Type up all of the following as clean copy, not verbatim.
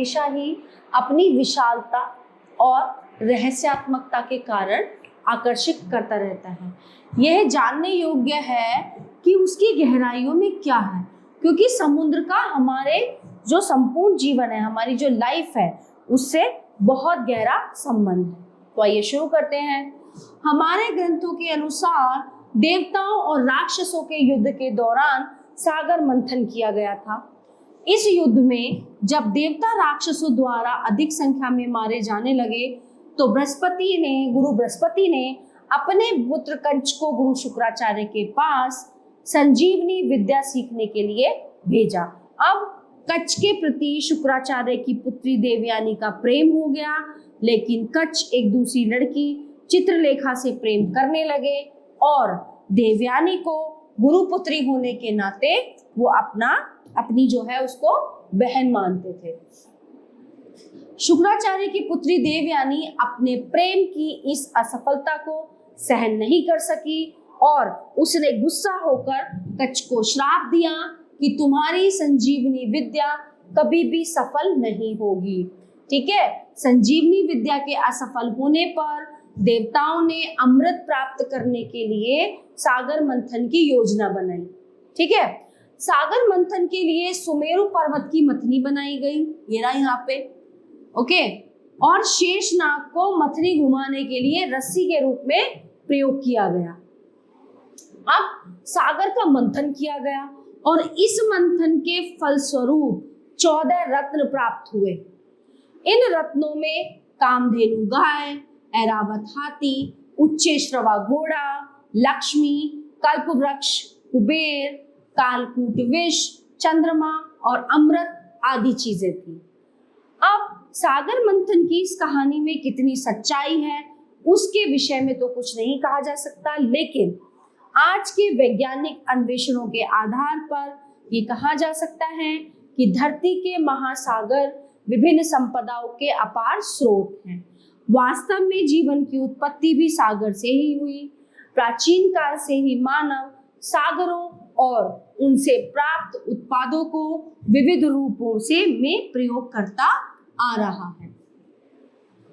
हमेशा ही अपनी विशालता और रहस्यात्मकता के कारण आकर्षित करता रहता है। यह जानने योग्य है कि उसकी गहराइयों में क्या है, क्योंकि समुद्र का हमारे जो संपूर्ण जीवन है, हमारी जो लाइफ है, उससे बहुत गहरा संबंध है। तो आइए शुरू करते हैं। हमारे ग्रंथों के अनुसार देवताओं और राक्षसों के युद्ध के दौरान सागर मंथन किया गया था। इस युद्ध में जब देवता राक्षसों द्वारा अधिक संख्या में मारे जाने लगे तो गुरु बृहस्पति ने अपने पुत्र कंच को गुरु शुक्राचार्य के पास संजीवनी विद्या सीखने के लिए भेजा। अब कच्छ के प्रति शुक्राचार्य की पुत्री देवयानी का प्रेम हो गया, लेकिन कच्छ एक दूसरी लड़की चित्रलेखा से प्रेम करने लगे और देवयानी को गुरुपुत्री होने के नाते वो अपनी जो है उसको बहन मानते थे। शुक्राचार्य की पुत्री देवयानी अपने प्रेम की इस असफलता को सहन नहीं कर सकी और उसने गुस्सा होकर कच्छ को श्राप दिया कि तुम्हारी संजीवनी विद्या कभी भी सफल नहीं होगी। ठीक है, संजीवनी विद्या के असफल होने पर देवताओं ने अमृत प्राप्त करने के लिए सागर मंथन की योजना बनाई। ठीक है, सागर मंथन के लिए सुमेरु पर्वत की मथनी बनाई गई, ये रहा यहाँ पे। ओके, और शेषनाग को मथनी घुमाने के लिए रस्सी के रूप में प्रयोग किया गया। अब सागर का मंथन किया गया और इस मंथन के फलस्वरूप 14 रत्न प्राप्त हुए। इन रत्नों में कामधेनु गाय, ऐरावत हाथी, उच्चेश्रवा घोड़ा, लक्ष्मी, कल्पवृक्ष, कुबेर, कालकूट विष, चंद्रमा और अमृत आदि चीजें थी। अब सागर मंथन की इस कहानी में कितनी सच्चाई है उसके विषय में तो कुछ नहीं कहा जा सकता, लेकिन आज के वैज्ञानिक अन्वेषणों के आधार पर ये कहा जा सकता है कि धरती के महासागर विभिन्न संपदाओं के अपार स्रोत हैं। वास्तव में जीवन की उत्पत्ति भी सागर से ही हुई। प्राचीन काल से ही मानव सागरों और उनसे प्राप्त उत्पादों को विविध रूपों में प्रयोग करता आ रहा है।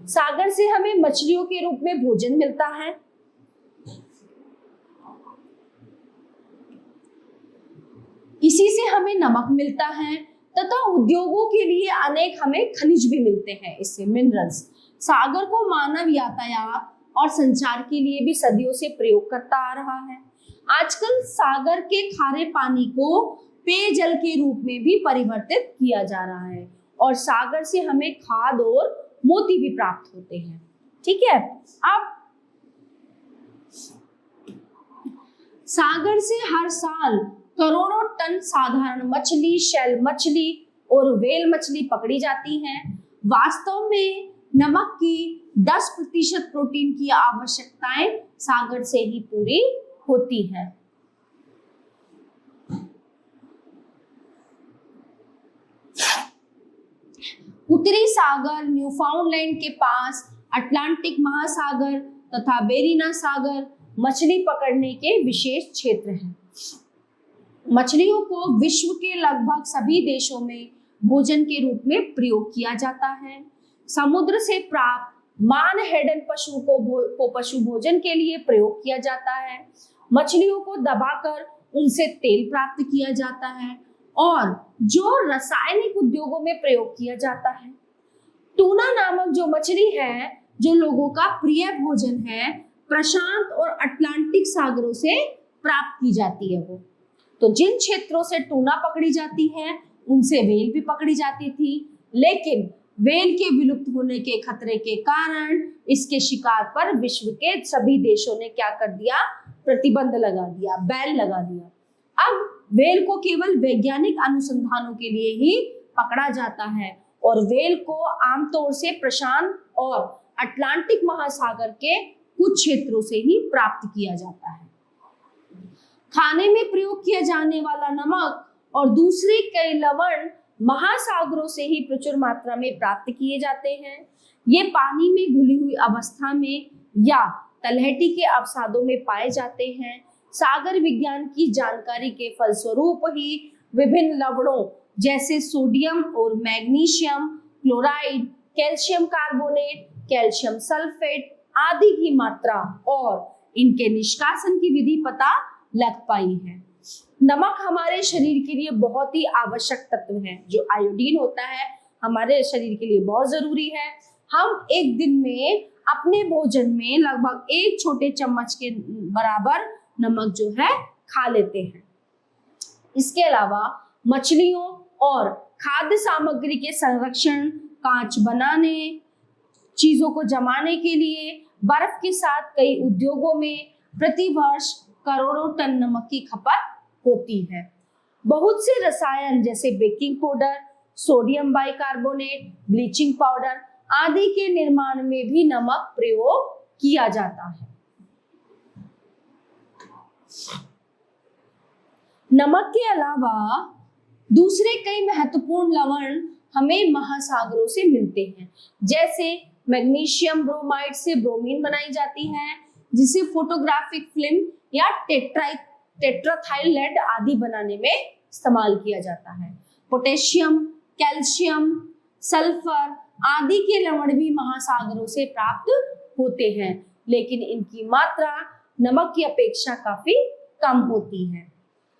सागर से हमें मछलियों के रूप में भोजन मिलता है। इसी से हमें नमक मिलता है तथा उद्योगों के लिए अनेक हमें खनिज भी मिलते हैं, इससे मिनरल्स। सागर को मानव यातायात और संचार के लिए भी सदियों से प्रयोग करता आ रहा है। आजकल सागर के खारे पानी को पेयजल के रूप में भी परिवर्तित किया जा रहा है और सागर से हमें खाद और मोती भी प्राप्त होते हैं। ठीक है, अब सागर से हर साल करोड़ों टन साधारण मछली, शैल मछली और व्हेल मछली पकड़ी जाती हैं। वास्तव में नमक की 10% प्रोटीन की आवश्यकताएं सागर से ही पूरी होती है। उत्तरी सागर, न्यूफाउंडलैंड के पास अटलांटिक महासागर तथा बेरिना सागर मछली पकड़ने के विशेष क्षेत्र हैं। मछलियों को विश्व के लगभग सभी देशों में भोजन के रूप में प्रयोग किया जाता है। समुद्र से प्राप्त मानहेडन पशु को पशु भोजन के लिए प्रयोग किया जाता है। मछलियों को दबाकर उनसे तेल प्राप्त किया जाता है और जो रासायनिक उद्योगों में प्रयोग किया जाता है। टूना नामक जो मछली है, जो लोगों का प्रिय भोजन है, प्रशांत और अटलांटिक सागरों से प्राप्त की जाती है। वो तो जिन क्षेत्रों से टूना पकड़ी जाती है उनसे व्हेल भी पकड़ी जाती थी, लेकिन व्हेल के विलुप्त होने के खतरे के कारण इसके शिकार पर विश्व के सभी देशों ने क्या कर दिया, प्रतिबंध लगा दिया, बैन लगा दिया। अब व्हेल को केवल वैज्ञानिक अनुसंधानों के लिए ही पकड़ा जाता है और व्हेल को आमतौर से प्रशांत और अटलांटिक महासागर के कुछ क्षेत्रों से ही प्राप्त किया जाता है। खाने में प्रयोग किया जाने वाला नमक और दूसरे कई लवण महासागरों से ही प्रचुर मात्रा में प्राप्त किए जाते हैं। ये पानी में घुली हुई अवस्था में या तलहटी के अवसादों में पाए जाते हैं। सागर विज्ञान की जानकारी के फलस्वरूप ही विभिन्न लवणों जैसे सोडियम और magnesium chloride, calcium carbonate, calcium sulphate आदि की मात्रा और इनके निष्कासन की विधि पता लग पाई है। नमक हमारे शरीर के लिए बहुत ही आवश्यक तत्व है। जो आयोडीन होता है हमारे शरीर के लिए बहुत जरूरी है। हम एक दिन में अपने भोजन में लगभग 1 छोटे चम्मच के बराबर नमक जो है खा लेते हैं। इसके अलावा मछलियों और खाद्य सामग्री के संरक्षण, कांच बनाने, चीजों को जमाने के लिए बर्फ के साथ कई उद्योगों में प्रति वर्ष करोड़ों टन नमक की खपत होती है। बहुत से रसायन जैसे baking powder, sodium bicarbonate, bleaching powder आदि के निर्माण में भी नमक प्रयोग किया जाता है। नमक के अलावा दूसरे कई महत्वपूर्ण लवण हमें महासागरों से मिलते हैं। जैसे मैग्नीशियम ब्रोमाइड से ब्रोमीन बनाई जाती है, जिसे फोटोग्राफिक फिल्म या टेट्राथाइलेट आदि बनाने में इस्तेमाल किया जाता है। पोटेशियम, कैल्शियम, सल्फर आदि के लवण भी महासागरों से प्राप्त होते हैं, लेकिन इनकी मात्रा नमक की अपेक्षा काफी कम होती है।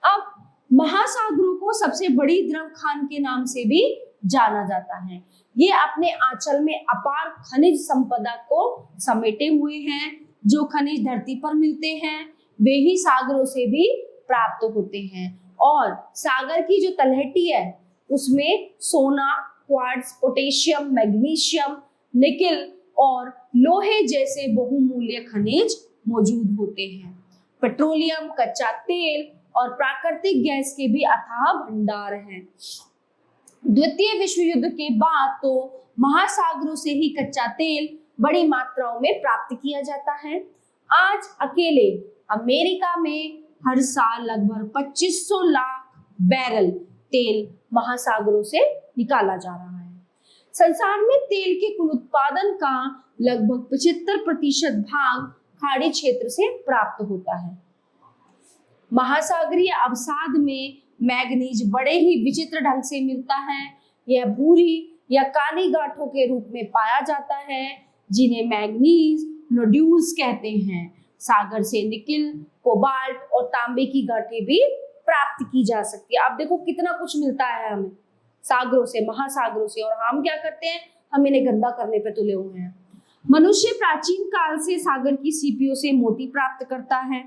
अब महासागरों को सबसे बड़ी द्रव खान के नाम से भी जाना जाता है। ये अपने आंचल में अपार खनिज संपदा को समेटे हुए हैं। जो खनिज धरती पर मिलते हैं वे ही सागरों से भी प्राप्त होते हैं। और सागर की जो तलहटी है उसमें सोना, क्वार्ट्ज, पोटेशियम, मैग्नीशियम, निकेल और लोहे जैसे बहुमूल्य खनिज मौजूद होते हैं। पेट्रोलियम, कच्चा तेल और प्राकृतिक गैस के भी अथाह भंडार हैं। द्वितीय विश्व युद्ध के बाद तो महासागरों से ही कच्चा तेल बड़ी मात्राओं में प्राप्त किया जाता है। आज अकेले अमेरिका में हर साल लगभग 2500 लाख बैरल तेल महासागरों से निकाला जा रहा है। संसार में तेल के कुल उत्पादन का लगभग 75% भाग खाड़ी क्षेत्र से प्राप्त होता है। महासागरीय अवसाद में मैग्नीज बड़े ही विचित्र ढंग से मिलता है। यह भूरी या काली गांठों के रूप में पाया जाता है, जिन्हें मैग्नीज नोड्यूल्स कहते हैं। सागर से निकेल, कोबाल्ट और तांबे की गांठें भी प्राप्त की जा सकती है। अब देखो कितना कुछ मिलता है हमें सागरों से, महासागरों से, और हम क्या करते हैं, हम इन्हें गंदा करने पे तुले हुए हैं। मनुष्य प्राचीन काल से सागर की सीपियों से मोती प्राप्त करता है।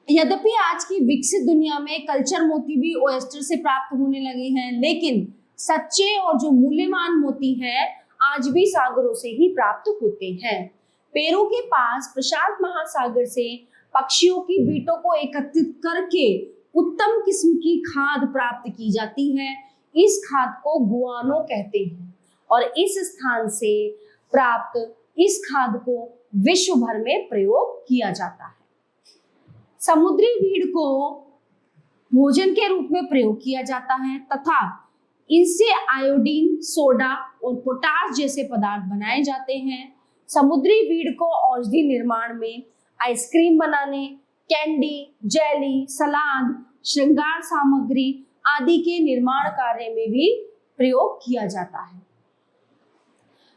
यद्यपि आज की विकसित दुनिया में कल्चर मोती भी ओएस्टर से प्राप्त होने लगे हैं, लेकिन सच्चे और जो मूल्यवान मोती है आज भी सागरों से ही प्राप्त होते हैं। पेरू के पास प्रशांत महासागर से पक्षियों की बीटों को एकत्रित करके उत्तम किस्म की खाद प्राप्त की जाती है। इस खाद को गुआनो कहते हैं और इस स्थान से प्राप्त इस खाद को विश्व भर में प्रयोग किया जाता है। समुद्री वीड को भोजन के रूप में प्रयोग किया जाता है तथा इनसे आयोडीन, सोडा और पोटाश जैसे पदार्थ बनाए जाते हैं। समुद्री वीड को औषधि निर्माण में, आइसक्रीम बनाने, कैंडी, जेली, सलाद, श्रृंगार सामग्री आदि के निर्माण कार्य में भी प्रयोग किया जाता है।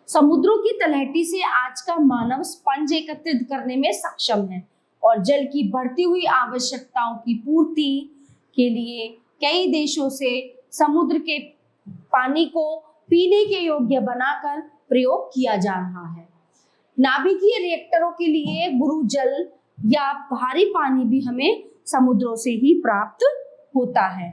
समुद्रों की तलहटी से आज का मानव स्पंज एकत्रित करने में सक्षम है और जल की बढ़ती हुई आवश्यकताओं की पूर्ति के लिए कई देशों से समुद्र के पानी को पीने के योग्य बनाकर प्रयोग किया जा रहा है। नाभिकीय रिएक्टरों के लिए गुरु जल या भारी पानी भी हमें समुद्रों से ही प्राप्त होता है।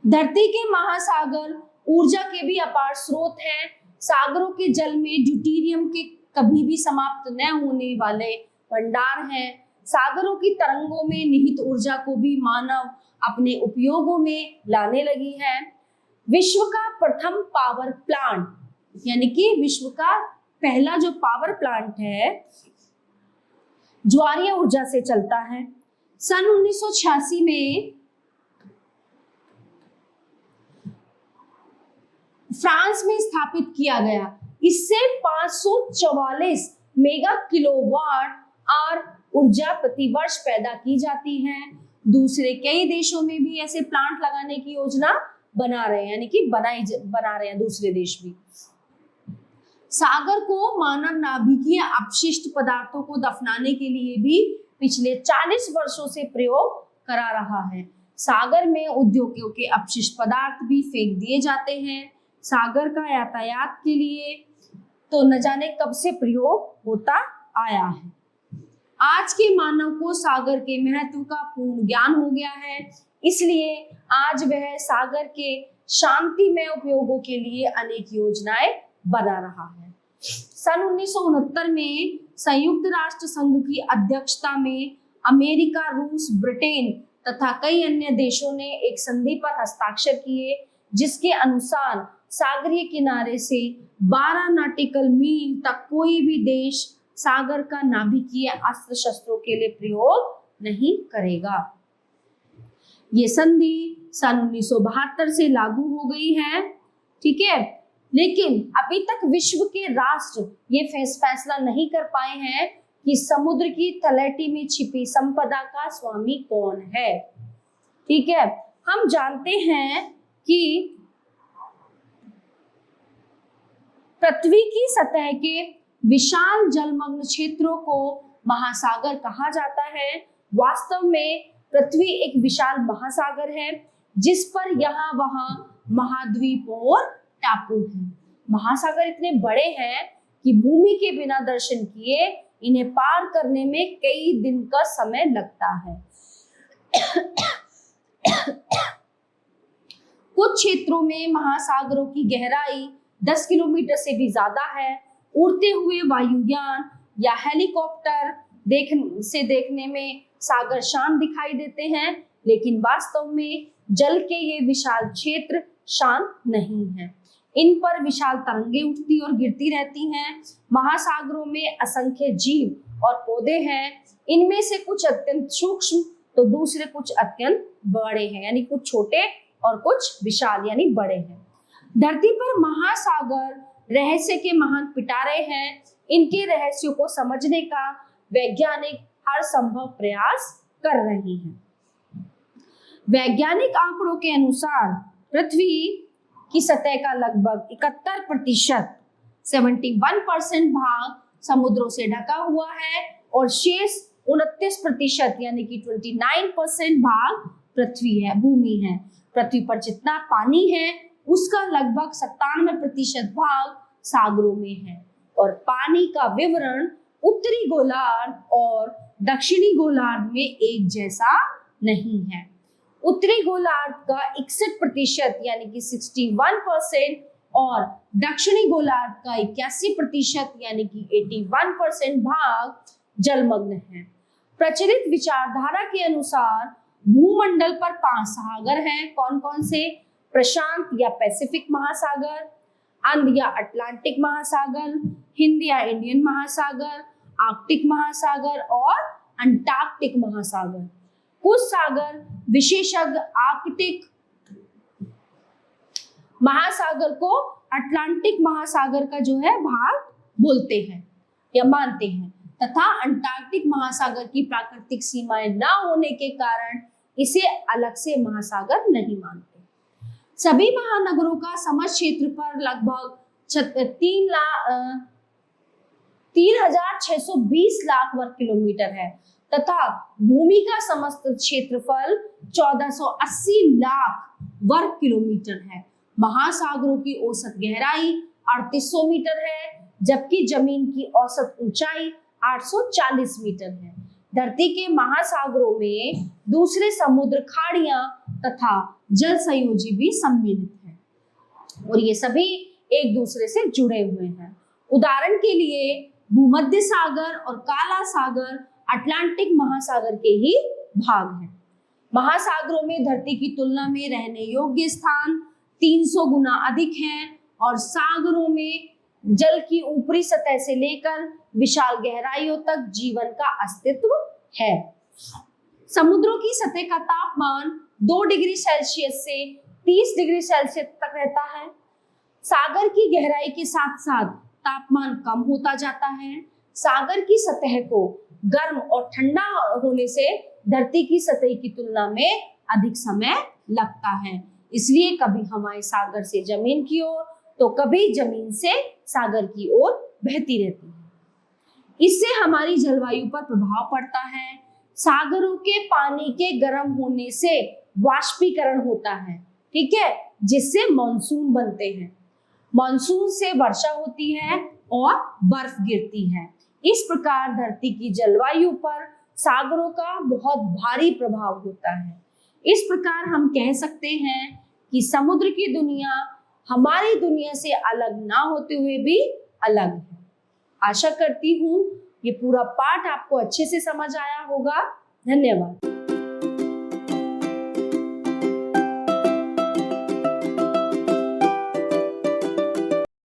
धरती के महासागर ऊर्जा के भी अपार स्रोत हैं। सागरों के जल में ड्यूटेरियम के कभी भी समाप्त न होने वाले भंडार हैं। सागरों की तरंगों में निहित ऊर्जा को भी मानव अपने उपयोगों में लाने लगी है। विश्व का प्रथम पावर प्लांट यानी कि विश्व का पहला जो पावर प्लांट है ज्वारीय ऊर्जा से चलता है। सन 1986 में फ्रांस में स्थापित किया गया। इससे 544 मेगा किलोवाट और ऊर्जा प्रतिवर्ष पैदा की जाती है। दूसरे कई देशों में भी ऐसे प्लांट लगाने की योजना बना रहे हैं, यानी कि बना रहे हैं दूसरे देश भी। सागर को मानव नाभिकीय अपशिष्ट पदार्थों को दफनाने के लिए भी पिछले 40 वर्षों से प्रयोग करा रहा है। सागर में उद्योगों के अपशिष्ट पदार्थ भी फेंक दिए जाते हैं। सागर का यातायात के लिए तो न जाने कब से प्रयोग होता आया है। आज के मानव को सागर के महत्व का पूर्ण ज्ञान हो गया है, इसलिए आज वह सागर के शांतिमय उपयोगों के लिए अनेक योजनाएं बना रहा है। सन 1969 में संयुक्त राष्ट्र संघ की अध्यक्षता में अमेरिका, रूस, ब्रिटेन तथा कई अन्य देशों ने एक संधि पर हस्ताक्षर किए, जिसके अनुसार सागरीय किनारे से 12 नॉटिकल मील तक कोई भी देश सागर का नाभिकीय अस्त्र शस्त्रों के लिए प्रयोग नहीं करेगा। ये संधि सन 1972 से लागू हो गई है, ठीक है, लेकिन अभी तक विश्व के राष्ट्र ये फैसला नहीं कर पाए हैं कि समुद्र की तलहटी में छिपी संपदा का स्वामी कौन है। ठीक है, हम जानते हैं कि पृथ्वी की सतह के विशाल जलमग्न क्षेत्रों को महासागर कहा जाता है। वास्तव में पृथ्वी एक विशाल महासागर है, जिस पर यहाँ वहाँ महाद्वीप और टापू हैं। महासागर इतने बड़े हैं कि भूमि के बिना दर्शन किए इन्हें पार करने में कई दिन का समय लगता है। कुछ क्षेत्रों में महासागरों की गहराई 10 किलोमीटर से भी ज्यादा है। उड़ते हुए वायुयान या हेलीकॉप्टर देखने में सागर शांत दिखाई देते हैं, लेकिन वास्तव में जल के ये विशाल क्षेत्र शांत नहीं है। इन पर विशाल तरंगें उठती और गिरती रहती हैं। महासागरों में असंख्य जीव और पौधे हैं। इनमें से कुछ अत्यंत सूक्ष्म तो दूसरे कुछ अत्यंत बड़े हैं, यानी कुछ छोटे और कुछ विशाल यानी बड़े हैं। धरती पर महासागर रहस्य के महान पिटारे हैं। इनके रहस्यों को समझने का वैज्ञानिक हर संभव प्रयास कर रहे हैं। वैज्ञानिक आंकड़ों के अनुसार पृथ्वी की सतह का लगभग 71% 71% भाग समुद्रों से ढका हुआ है और शेष 29% यानी कि 29% भाग पृथ्वी है, भूमि है। पृथ्वी पर जितना पानी है उसका लगभग 97% भाग सागरों में है और पानी का विवरण उत्तरी गोलार्ध और दक्षिणी गोलार्ध में एक जैसा नहीं है। उत्तरी गोलार्ध का 61% यानी कि 61% और दक्षिणी गोलार्ध का 81% यानी कि 81% भाग जलमग्न है। प्रचलित विचारधारा के अनुसार भूमंडल पर 5 सागर हैं। कौन कौन से? प्रशांत या पैसिफिक महासागर, अंध या अटलांटिक महासागर, हिंद या इंडियन महासागर, आर्कटिक महासागर और अंटार्कटिक महासागर। कुछ सागर विशेषज्ञ आर्कटिक महासागर को अटलांटिक महासागर का जो है भाग बोलते हैं या मानते हैं, तथा अंटार्कटिक महासागर की प्राकृतिक सीमाएं न होने के कारण इसे अलग से महासागर नहीं मानते। सभी महानगरों का समस्त क्षेत्र पर लगभग 3,620 लाख वर्ग किलोमीटर है तथा भूमि का समस्त क्षेत्रफल 1480 लाख वर्ग किलोमीटर है। महासागरों की औसत गहराई 3800 मीटर है, जबकि जमीन की औसत ऊंचाई 840 मीटर है। धरती के महासागरों में दूसरे समुद्र, खाड़ियां तथा जल संयोजी भी सम्मिलित हैं और ये सभी एक दूसरे से जुड़े हुए हैं। उदाहरण के लिए भूमध्य सागर और काला सागर अटलांटिक महासागर के ही भाग हैं। महासागरों में धरती की तुलना में रहने योग्य स्थान 300 गुना अधिक हैं और सागरों में जल की ऊपरी सतह से लेकर विशाल गहराइयों तक जीवन का अस्तित्व है। समुद्रों की सतह का तापमान 2 डिग्री सेल्सियस से 30 डिग्री सेल्सियस तक रहता है। सागर की गहराई के साथ साथ तापमान कम होता जाता है। सागर की सतह को गर्म और ठंडा होने से धरती की सतह की तुलना में अधिक समय लगता है। इसलिए कभी हमारे सागर से जमीन की ओर तो कभी जमीन से सागर की ओर बहती रहती है। इससे हमारी जलवायु पर प्रभाव पड़ता है। सागरों के पानी के गर्म होने से वाष्पीकरण होता है, ठीक है, जिससे मानसून बनते हैं। मानसून से वर्षा होती है और बर्फ गिरती है। इस प्रकार धरती की जलवायु पर सागरों का बहुत भारी प्रभाव होता है। इस प्रकार हम कह सकते हैं कि समुद्र की दुनिया हमारी दुनिया से अलग ना होते हुए भी अलग है। आशा करती हूँ ये पूरा पाठ आपको अच्छे से समझ आया होगा। धन्यवाद।